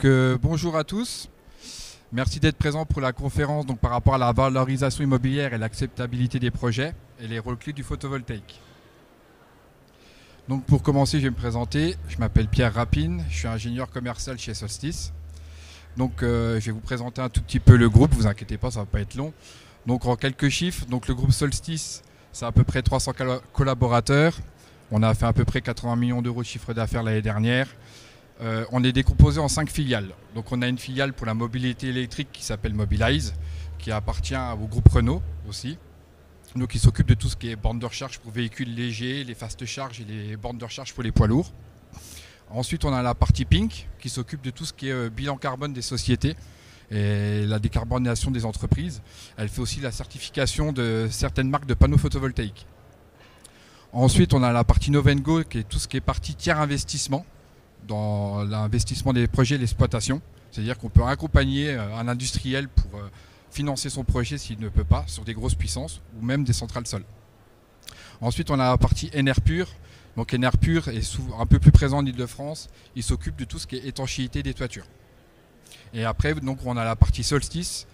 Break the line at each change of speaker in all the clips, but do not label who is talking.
Bonjour à tous. Merci d'être présents pour la conférence par rapport à la valorisation immobilière et l'acceptabilité des projets et les rôles clés du photovoltaïque. Donc pour commencer, je vais me présenter. Je m'appelle Pierre Rapine, je suis ingénieur commercial chez Solstice. Je vais vous présenter un tout petit peu le groupe, vous inquiétez pas, ça ne va pas être long. Donc en quelques chiffres, le groupe Solstice, c'est à peu près 300 collaborateurs. On a fait à peu près 80 millions d'euros de chiffre d'affaires l'année dernière. On est décomposé en 5 filiales. Donc on a une filiale pour la mobilité électrique qui s'appelle Mobilize, qui appartient au groupe Renault aussi. Donc il s'occupe de tout ce qui est bornes de recharge pour véhicules légers, les fast charge et les bornes de recharge pour les poids lourds. Ensuite on a la partie Pink qui s'occupe de tout ce qui est bilan carbone des sociétés et la décarbonation des entreprises. Elle fait aussi la certification de certaines marques de panneaux photovoltaïques. Ensuite on a la partie Novengo qui est tout ce qui est partie tiers investissement dans l'investissement des projets et l'exploitation. C'est-à-dire qu'on peut accompagner un industriel pour financer son projet s'il ne peut pas, sur des grosses puissances ou même des centrales sol. Ensuite, on a la partie Enerpur. Donc Enerpur est un peu plus présent en Ile-de-France. Il s'occupe de tout ce qui est étanchéité des toitures. Et après, on a la partie Solstice,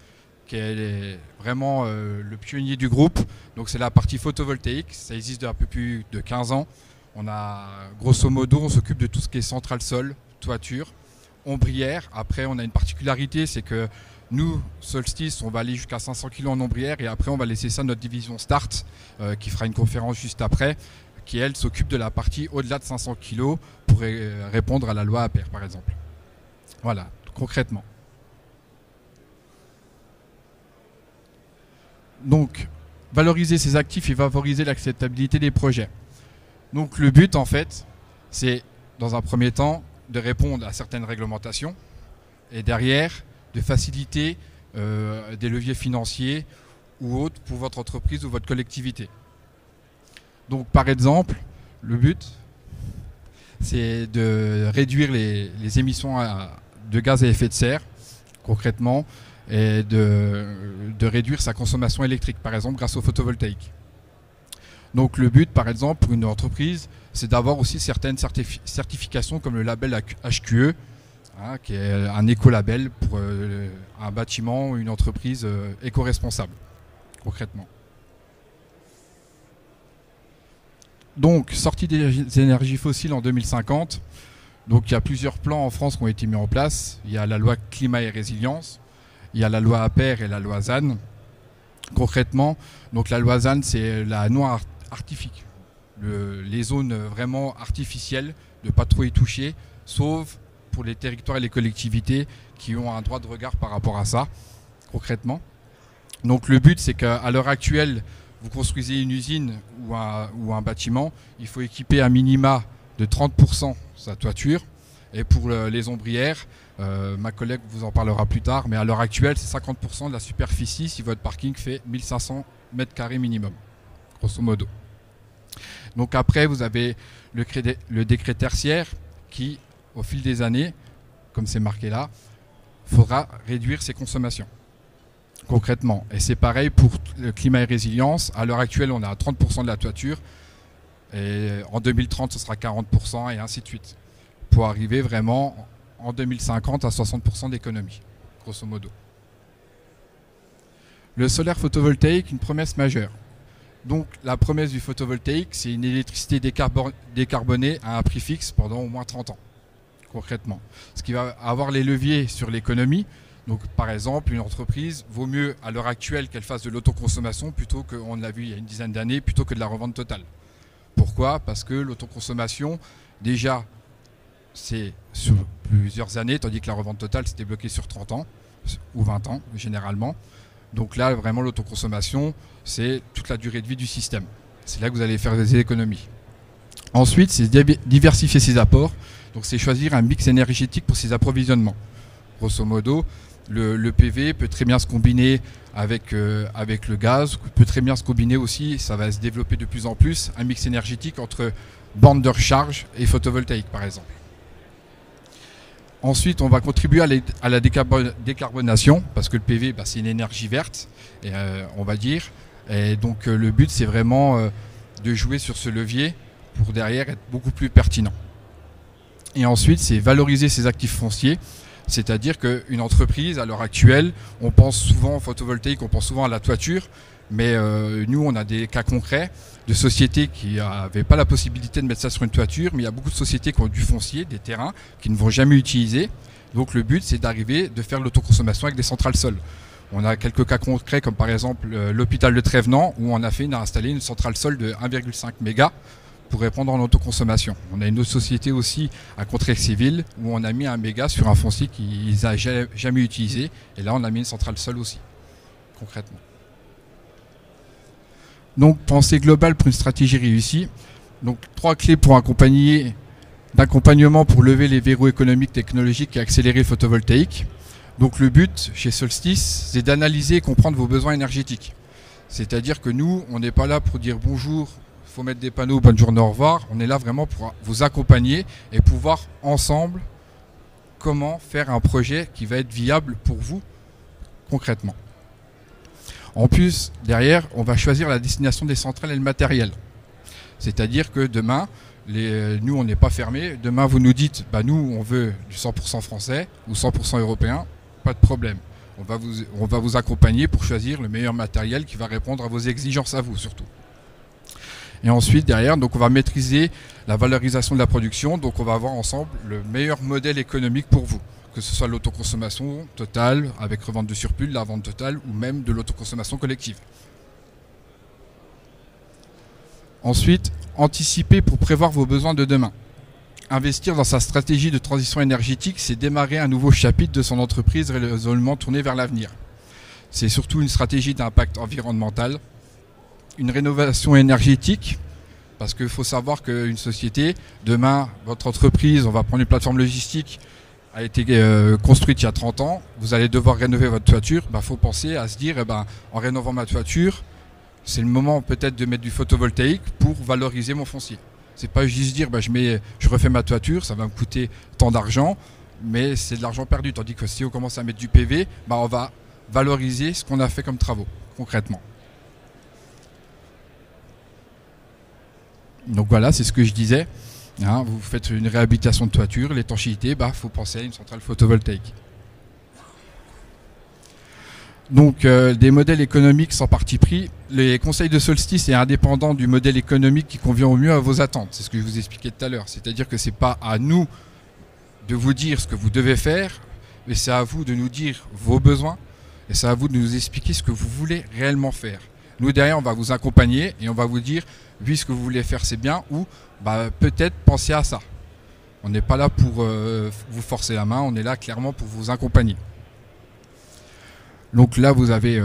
qui est vraiment le pionnier du groupe. Donc c'est la partie photovoltaïque. Ça existe depuis un peu plus de 15 ans. On a, grosso modo, on s'occupe de tout ce qui est centrale sol, toiture, ombrière. Après, on a une particularité, c'est que nous, Solstice, on va aller jusqu'à 500 kg en ombrière et après, on va laisser ça à notre division Start, qui fera une conférence juste après, qui, elle, s'occupe de la partie au-delà de 500 kg pour répondre à la loi APER, par exemple. Voilà, concrètement. Donc, valoriser ses actifs et favoriser l'acceptabilité des projets. Donc le but en fait, c'est dans un premier temps de répondre à certaines réglementations et derrière de faciliter des leviers financiers ou autres pour votre entreprise ou votre collectivité. Donc par exemple, le but c'est de réduire les émissions de gaz à effet de serre concrètement et de réduire sa consommation électrique par exemple grâce au photovoltaïque. Donc le but, par exemple, pour une entreprise, c'est d'avoir aussi certaines certifications comme le label HQE, qui est un écolabel pour un bâtiment ou une entreprise éco-responsable, concrètement. Donc, sortie des énergies fossiles en 2050. Donc il y a plusieurs plans en France qui ont été mis en place. Il y a la loi climat et résilience, il y a la loi APER et la loi ZAN. Concrètement, donc la loi ZAN, c'est la artifique, les zones vraiment artificielles, de ne pas trop y toucher, sauf pour les territoires et les collectivités qui ont un droit de regard par rapport à ça, concrètement. Donc le but, c'est qu'à l'heure actuelle, vous construisez une usine ou un bâtiment, il faut équiper à minima de 30% sa toiture. Et pour les ombrières, ma collègue vous en parlera plus tard, mais à l'heure actuelle, c'est 50% de la superficie si votre parking fait 1500 m² minimum, grosso modo. Donc après, vous avez le décret tertiaire qui, au fil des années, comme c'est marqué là, faudra réduire ses consommations, concrètement. Et c'est pareil pour le climat et résilience. À l'heure actuelle, on est à 30% de la toiture. Et en 2030, ce sera 40% et ainsi de suite. Pour arriver vraiment en 2050 à 60% d'économie, grosso modo. Le solaire photovoltaïque, une promesse majeure. Donc la promesse du photovoltaïque, c'est une électricité décarbonée à un prix fixe pendant au moins 30 ans, concrètement. Ce qui va avoir les leviers sur l'économie. Donc par exemple, une entreprise vaut mieux à l'heure actuelle qu'elle fasse de l'autoconsommation plutôt que, on l'a vu il y a une dizaine d'années, plutôt que de la revente totale. Pourquoi ? Parce que l'autoconsommation, déjà, c'est sur plusieurs années, tandis que la revente totale, c'était bloqué sur 30 ans ou 20 ans, généralement. Donc là, vraiment, l'autoconsommation, c'est toute la durée de vie du système. C'est là que vous allez faire des économies. Ensuite, c'est diversifier ses apports. Donc c'est choisir un mix énergétique pour ses approvisionnements. Grosso modo, le PV peut très bien se combiner avec le gaz, peut très bien se combiner aussi, ça va se développer de plus en plus, un mix énergétique entre bornes de recharge et photovoltaïque, par exemple. Ensuite, on va contribuer à la décarbonation, parce que le PV, c'est une énergie verte, on va dire. Et donc le but, c'est vraiment de jouer sur ce levier pour derrière être beaucoup plus pertinent. Et ensuite, c'est valoriser ses actifs fonciers. C'est-à-dire qu'une entreprise, à l'heure actuelle, on pense souvent au photovoltaïque, on pense souvent à la toiture, mais nous, on a des cas concrets de sociétés qui n'avaient pas la possibilité de mettre ça sur une toiture, mais il y a beaucoup de sociétés qui ont du foncier, des terrains, qui ne vont jamais utiliser. Donc le but, c'est d'arriver de faire l'autoconsommation avec des centrales sol. On a quelques cas concrets, comme par exemple l'hôpital de Trévenant, où on a installé une centrale sol de 1,5 mégas pour répondre en autoconsommation. On a une autre société aussi à Contrexéville, où on a mis 1 méga sur un foncier qu'ils n'ont jamais utilisé. Et là, on a mis une centrale sol aussi, concrètement. Donc, pensée globale pour une stratégie réussie. Donc, 3 clés pour d'accompagnement pour lever les verrous économiques, technologiques et accélérer le photovoltaïque. Donc, le but chez Solstice, c'est d'analyser et comprendre vos besoins énergétiques. C'est-à-dire que nous, on n'est pas là pour dire bonjour, il faut mettre des panneaux, bonne journée, au revoir. On est là vraiment pour vous accompagner et pouvoir ensemble comment faire un projet qui va être viable pour vous concrètement. En plus, derrière, on va choisir la destination des centrales et le matériel. C'est-à-dire que demain, nous, on n'est pas fermé. Demain, vous nous dites, nous, on veut du 100% français ou 100% européen, pas de problème. On va vous accompagner pour choisir le meilleur matériel qui va répondre à vos exigences à vous, surtout. Et ensuite, derrière, donc, on va maîtriser la valorisation de la production. Donc, on va avoir ensemble le meilleur modèle économique pour vous. Que ce soit l'autoconsommation totale avec revente de surplus, la vente totale ou même de l'autoconsommation collective. Ensuite, anticiper pour prévoir vos besoins de demain. Investir dans sa stratégie de transition énergétique, c'est démarrer un nouveau chapitre de son entreprise résolument tourné vers l'avenir. C'est surtout une stratégie d'impact environnemental, une rénovation énergétique, parce qu'il faut savoir qu'une société, demain, votre entreprise, on va prendre une plateforme logistique, a été construite il y a 30 ans, vous allez devoir rénover votre toiture, faut penser à se dire, en rénovant ma toiture, c'est le moment peut-être de mettre du photovoltaïque pour valoriser mon foncier. C'est pas juste dire, je refais ma toiture, ça va me coûter tant d'argent, mais c'est de l'argent perdu. Tandis que si on commence à mettre du PV, on va valoriser ce qu'on a fait comme travaux, concrètement. Donc voilà, c'est ce que je disais. Vous faites une réhabilitation de toiture, l'étanchéité, faut penser à une centrale photovoltaïque. Donc des modèles économiques sans parti pris. Les conseils de Solstice est indépendant du modèle économique qui convient au mieux à vos attentes. C'est ce que je vous expliquais tout à l'heure. C'est-à-dire que ce n'est pas à nous de vous dire ce que vous devez faire, mais c'est à vous de nous dire vos besoins et c'est à vous de nous expliquer ce que vous voulez réellement faire. Nous, derrière, on va vous accompagner et on va vous dire, oui, ce que vous voulez faire, c'est bien, ou peut-être pensez à ça. On n'est pas là pour vous forcer la main, on est là clairement pour vous accompagner. Donc là, vous avez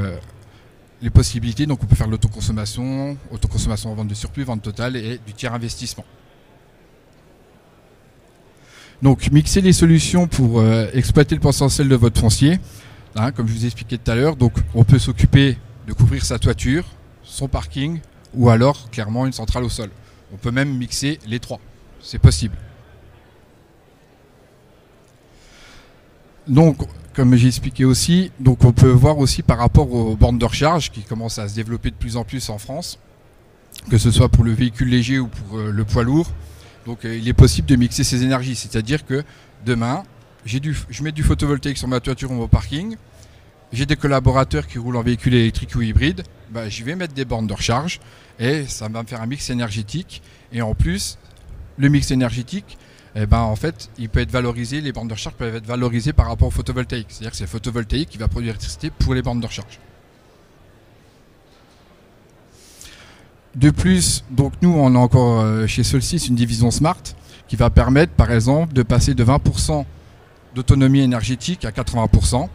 les possibilités. Donc on peut faire l'autoconsommation, autoconsommation en vente de surplus, vente totale et du tiers investissement. Donc mixer les solutions pour exploiter le potentiel de votre foncier. Comme je vous ai expliqué tout à l'heure, donc on peut s'occuper de couvrir sa toiture, son parking ou alors clairement une centrale au sol. On peut même mixer les trois, c'est possible. Donc, comme j'ai expliqué aussi, donc on peut voir aussi par rapport aux bornes de recharge qui commencent à se développer de plus en plus en France, que ce soit pour le véhicule léger ou pour le poids lourd. Donc il est possible de mixer ces énergies, c'est-à-dire que demain, je mets du photovoltaïque sur ma toiture ou mon parking, j'ai des collaborateurs qui roulent en véhicule électrique ou hybride, je vais mettre des bornes de recharge et ça va me faire un mix énergétique. Et en plus, le mix énergétique, en fait, il peut être valorisé, les bornes de recharge peuvent être valorisées par rapport au photovoltaïque. C'est-à-dire que c'est le photovoltaïque qui va produire l'électricité pour les bornes de recharge. De plus, donc nous, on a encore chez Solstice une division Smart qui va permettre, par exemple, de passer de 20% d'autonomie énergétique à 80%.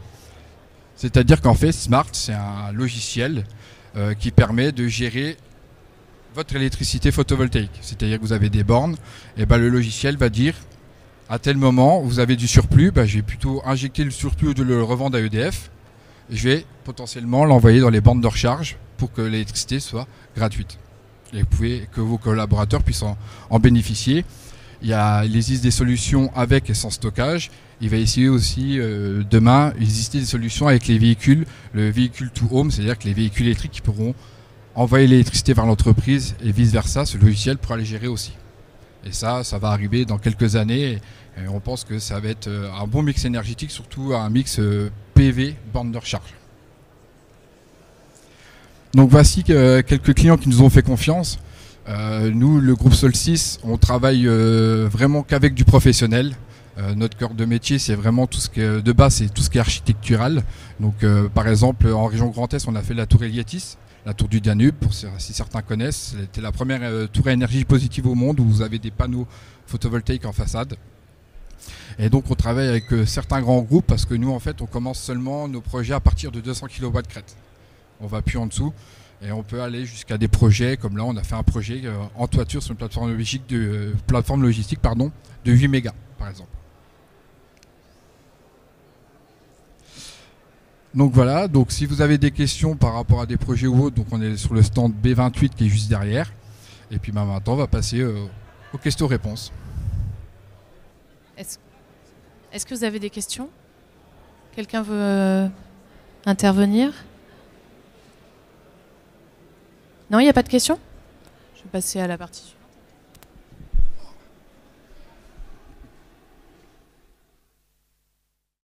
C'est-à-dire qu'en fait, Smart, c'est un logiciel qui permet de gérer votre électricité photovoltaïque. C'est-à-dire que vous avez des bornes, et le logiciel va dire à tel moment, vous avez du surplus, je vais plutôt injecter le surplus ou de le revendre à EDF. Je vais potentiellement l'envoyer dans les bornes de recharge pour que l'électricité soit gratuite. Et que vos collaborateurs puissent en bénéficier. Il existe des solutions avec et sans stockage. Il va essayer aussi demain exister des solutions avec les véhicules, le véhicule to home, c'est-à-dire que les véhicules électriques qui pourront envoyer l'électricité vers l'entreprise et vice versa, ce logiciel pourra les gérer aussi. Et ça va arriver dans quelques années. Et on pense que ça va être un bon mix énergétique, surtout un mix PV, borne de recharge. Donc voici quelques clients qui nous ont fait confiance. Nous, le groupe Solstis, on travaille vraiment qu'avec du professionnel. Notre cœur de métier, c'est vraiment tout ce qui est de base, c'est tout ce qui est architectural. Donc, par exemple, en région Grand Est, on a fait la tour Eliatis, la tour du Danube, pour si certains connaissent. C'était la première tour à énergie positive au monde où vous avez des panneaux photovoltaïques en façade. Et donc, on travaille avec certains grands groupes parce que nous, en fait, on commence seulement nos projets à partir de 200 kW crête. On va plus en dessous. Et on peut aller jusqu'à des projets, comme là on a fait un projet en toiture sur une plateforme logistique de 8 mégas par exemple. Donc voilà, donc si vous avez des questions par rapport à des projets ou autres, donc on est sur le stand B28 qui est juste derrière. Et puis maintenant on va passer aux questions-réponses.
Est-ce que vous avez des questions? Quelqu'un veut intervenir? Non, il n'y a pas de questions? Je vais passer à la partie suivante.